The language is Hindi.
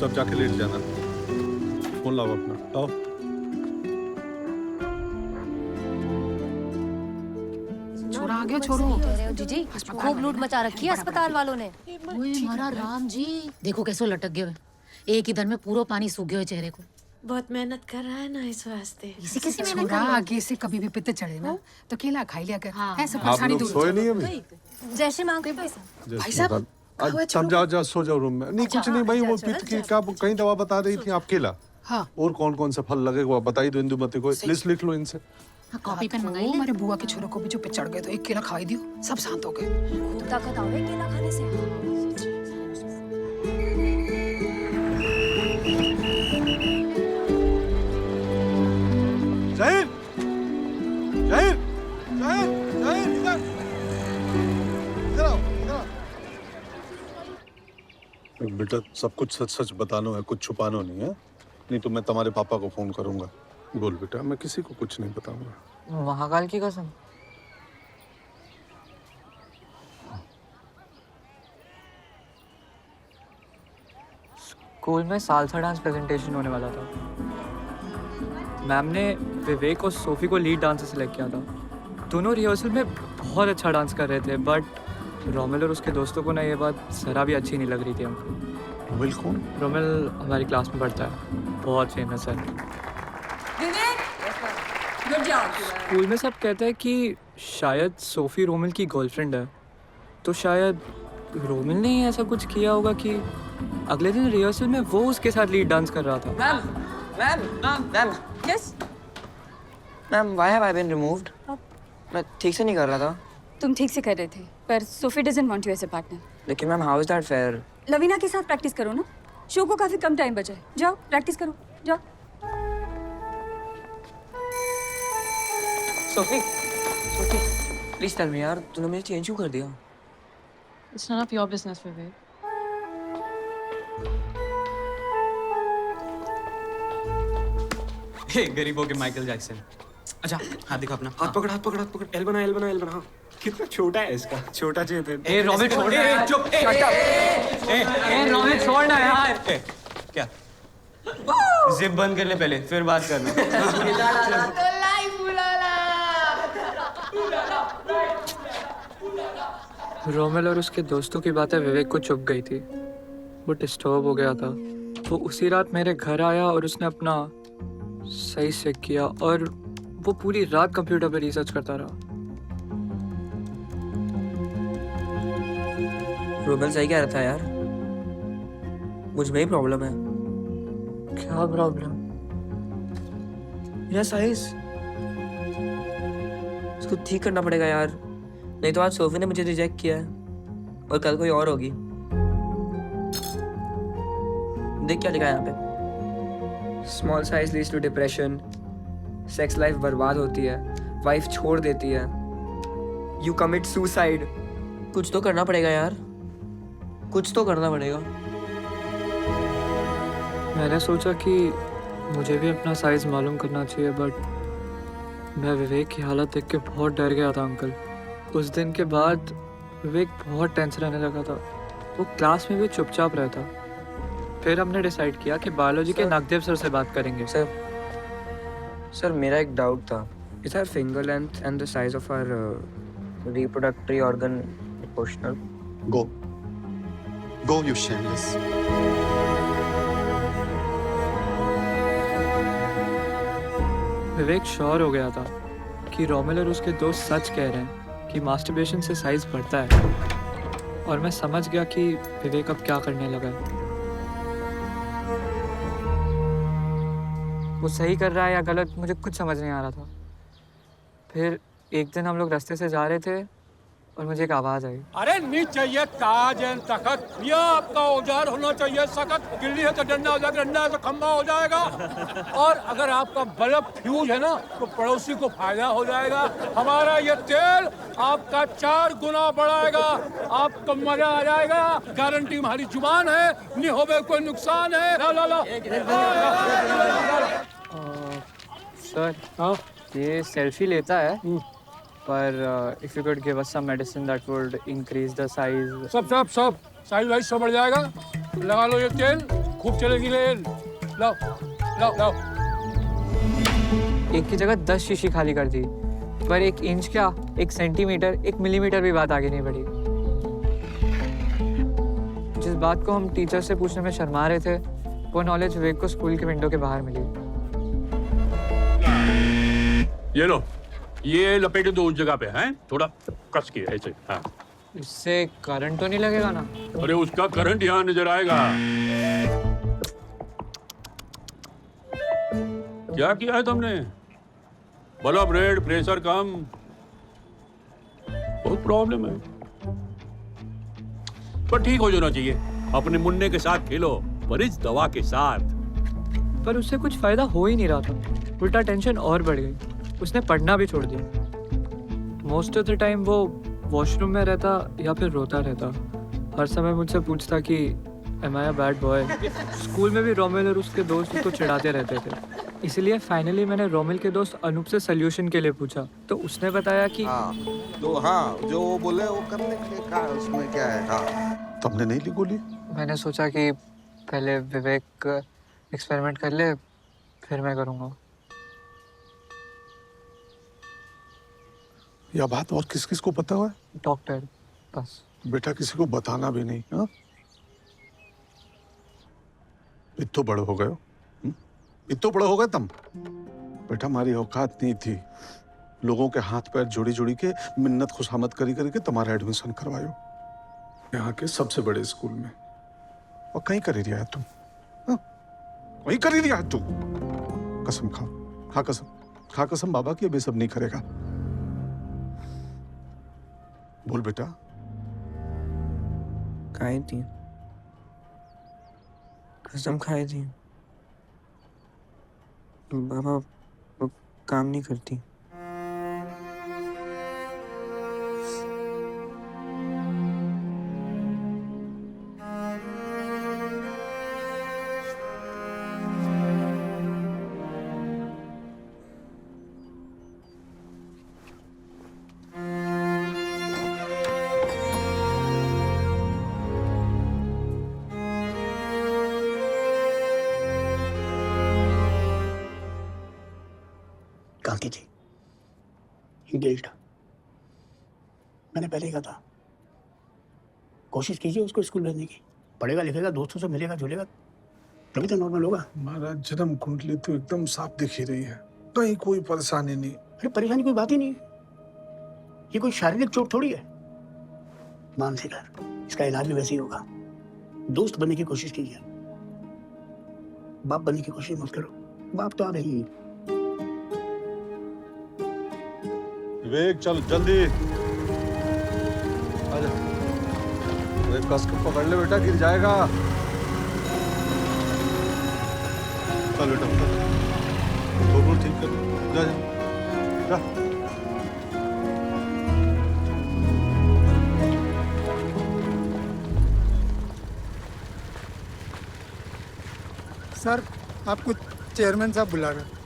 चुपचाप जाके लेट जाना। फोन लाओ अपना, आओ। छोरा आ गया छोरो। जीजी खूब लूट मचा रखी है अस्पताल वालों ने। ओए हमारा राम जी, देखो कैसे लटक गए। एक ही दिन में पूरा पानी सूख गया चेहरे को। बहुत मेहनत कर रहा है ना इस वास्ते। इसी कैसी मेहनत छोरा कर रहा है? आगे से कभी भी पित्त चढ़े ना तो केला खा लिया कर। हाँ। ऐसे आप परेशानी लोग दूर सोए नहीं अभी? जैसे मांग के भाई साहब, सब जाओ जाओ सो जाओ रूम में। नहीं कुछ नहीं भाई, वो पित्त की क्या कहीं दवा बता रही थी आप? केला हाँ और कौन कौन सा फल लगेगा आप बताई दो इंदुमती को। लिस्ट लिख लो इनसे। हाँ, कॉपी पेन मंगाई वो ले। हमारे बुआ के छोरों को भी जो पित्त चढ़ गए तो एक केला खा ही दियो, सब शांत हो गए। ताकत आवे केला खाने से। जाहिर जाहिर जाहिर जाहिर इधर इधर आओ, इधर आओ। बेटा सब कुछ सच सच बताना है, कुछ छुपाना नहीं है। नहीं तो मैं तुम्हारे पापा को फोन करूंगा। बोल बेटा, मैं किसी को कुछ नहीं बताऊंगा। महाकाल की कसम। स्कूल में सालसा डांस प्रेजेंटेशन होने वाला था। मैम ने विवेक और सोफी को लीड डांसर सेलेक्ट किया था। दोनों रिहर्सल में बहुत अच्छा डांस कर रहे थे, बट रोमिल और उसके दोस्तों को ना ये बात जरा भी अच्छी नहीं लग रही थी हमको। रोमिल कौन? रोमिल हमारी क्लास में पढ़ता है, बहुत फेमस है। स्कूल में सब कहते हैं कि शायद सोफी रोमिल की गर्लफ्रेंड है, तो शायद रोमिल ने ही ऐसा कुछ किया होगा कि अगले दिन रिहर्सल में वो उसके साथ लीड डांस कर रहा था। Ma'am yes ma'am why have I been removed? मैं ठीक से नहीं कर रहा था। तुम ठीक से कर रहे थे, पर Sophie doesn't want you as a partner. लेकिन ma'am how is that fair? Lavina के साथ प्रैक्टिस करो ना, शो को काफी कम टाइम बचा है। जाओ प्रैक्टिस करो, जाओ। सोफी प्लीज टेल मी यार, तूने मुझे चेंज क्यों कर दिया? It's none of your business, Vivek. हे गरीबों के माइकल जैक्सन। अच्छा हाथ दिखा अपना। हाथ पकड़ हाथ पकड़ हाथ पकड़। एल बना एल बना एल बना। हाँ कितना छोटा है इसका, छोटा चाहिए था। ए रॉबिन छोड़ ना। चुप। ए रॉबिन छोड़ ना यार। क्या जिप बंद कर ले पहले, फिर बात करना। रोमिल और उसके दोस्तों की बातें विवेक को चुप गई थी। वो डिस्टर्ब हो गया था। वो उसी रात मेरे घर आया और उसने अपना सही से किया, और वो पूरी रात कंप्यूटर पे रिसर्च करता रहा। रोमिल सही कह रहा था यार, मुझ में ही प्रॉब्लम है। क्या प्रॉब्लम? मेरा साइज उसको ठीक करना पड़ेगा यार, नहीं तो आज सोफी ने मुझे रिजेक्ट किया है और कल कोई और होगी। देख क्या लिखा है यहाँ पे, small size leads to depression, sex life बर्बाद होती है, वाइफ छोड़ देती है, यू कमिट सुसाइड। कुछ तो करना पड़ेगा यार, कुछ तो करना पड़ेगा। मैंने सोचा कि मुझे भी अपना साइज मालूम करना चाहिए, बट मैं विवेक की हालत देख के बहुत डर गया था अंकल। उस दिन के बाद विवेक बहुत टेंशन रहने लगा था। वो क्लास में भी चुपचाप रहता। फिर हमने डिसाइड किया कि बायोलॉजी के नागदेव सर से बात करेंगे। सर मेरा एक डाउट था, is our finger length and the size of our reproductive organ proportional? Go you shameless. Vivek sure हो गया था कि रोमिल और उसके दोस्त सच कह रहे हैं कि मास्टरबेशन से साइज बढ़ता है, और मैं समझ गया कि विवेक अब क्या करने लगा है। वो सही कर रहा है या गलत, मुझे कुछ समझ नहीं आ रहा था। फिर एक दिन हम लोग रास्ते से जा रहे थे और मुझे एक आवाज़ आई। अरे नहीं चाहिए ताज एंड तखत, ये आपका औजार होना चाहिए सख्त। गिल्ली है तो डंडा हो जाएगा, डंडा है तो खंभा हो जाएगा। और अगर आपका बल्ब फ्यूज है ना तो पड़ोसी को फायदा हो जाएगा। हमारा ये तेल आपका 4 गुना बढ़ाएगा, आपको मजा आ जाएगा। गारंटी हमारी जुबान है, नहीं होवे कोई नुकसान है। ला ला ला। सर हाँ, ये सेल्फी लेता है, पर if you could give us some medicine that would increase the size. सब साइज वाइज सब बढ़ जाएगा। लगा लो ये तेल, खूब चलेगी रेल। लाओ लाओ लाओ। एक की जगह 10 शीशी खाली कर दी, पर 1 इंच क्या, 1 सेंटीमीटर, 1 मिलीमीटर भी बात आगे नहीं बढ़ी। जिस बात को हम टीचर से पूछने में शर्मा रहे थे, वो नॉलेज विवेक को स्कूल के विंडो के बाहर मिली। ये लो, ये लपेटे दो उस जगह पे हैं, थोड़ा कस के ऐसे। हाँ। इससे करंट तो नहीं लगेगा ना? अरे उसका करंट यहाँ नजर आएगा। क्या किया है तुमने? बल्ब रेड, प्रेशर कम, बहुत प्रॉब्लम है। पर ठीक हो जाना चाहिए। अपने मुन्ने के साथ खेलो, पर इस दवा के साथ। पर उससे कुछ फायदा हो ही नहीं रहा था, उल्टा टेंशन और बढ़ गई। उसने पढ़ना भी छोड़ दिया। मोस्ट ऑफ द टाइम वो वॉशरूम में रहता या फिर रोता रहता। हर समय मुझसे पूछता कि am I a bad boy. School में भी रोमिल और उसके दोस्त उसको चिढ़ाते रहते थे। इसलिए फाइनली मैंने रोमिल के दोस्त अनूप से सोल्यूशन के लिए पूछा, तो उसने बताया कि जो वो बोले वो करने के का उसमें क्या है। हाँ, तुमने नहीं ली गोली? मैंने सोचा कि पहले विवेक एक्सपेरिमेंट कर ले, फिर मैं करूँगा। यह बात और किस किस को पता हुआ है? डॉक्टर, बस। बेटा किसी को बताना भी नहीं। हाँ, इतो बड़े हो गए हो, इतो बड़े हो गए तुम। बेटा हमारी औकात नहीं थी लोगों के हाथ पैर जोड़ी जोड़ी के मिन्नत खुशामद करी करके तुम्हारा एडमिशन करवायो यहाँ के सबसे बड़े स्कूल में, और कहीं कर ही रहा है तुम। हाँ? वहीं कर ही रहा है तू। कसम खाओ, खा कसम, खा कसम बाबा की, अब ये सब नहीं करेगा। बोल बेटा। खाई थी, कसम खाई थी। बाबा वो काम नहीं करती। काकी थी गिल्ट। मैंने पहले ही कहा था, कोशिश कीजिए उसको स्कूल भेजने की। पढ़ेगा लिखेगा, दोस्तों से मिलेगा जुलेगा, तभी तो नॉर्मल होगा। हमारा जन्म कुंडली तो एकदम साफ दिख ही रही है, कहीं कोई परेशानी नहीं। अरे परेशानी कोई बात ही नहीं, ये कोई शारीरिक चोट थोड़ी है, मानसिक है। इसका इलाज भी वैसे ही होगा। दोस्त बनने की कोशिश कीजिए, बाप बनने की कोशिश मत करो। बाप तो आ रही है। विवेक चल जल्दी आजा। अरे कस के पकड़ ले बेटा, गिर जाएगा। चल बेटा तो ठीक कर, जा जा जा। सर आपको चेयरमैन साहब बुला रहे हैं।